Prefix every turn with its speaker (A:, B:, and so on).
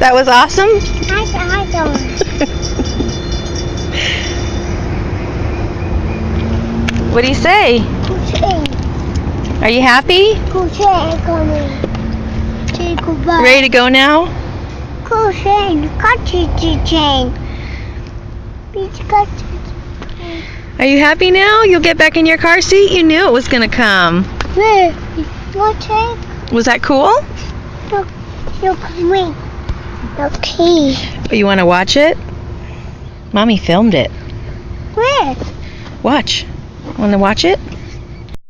A: that was awesome?
B: I don't.
A: What do you say? Are you happy? Ready to go now? Are you happy now? You'll get back in your car seat? You knew it was going to come. Was that cool?
B: Okay.
A: Oh, you want to watch it? Mommy filmed it.
B: Where?
A: Watch. Want to watch it?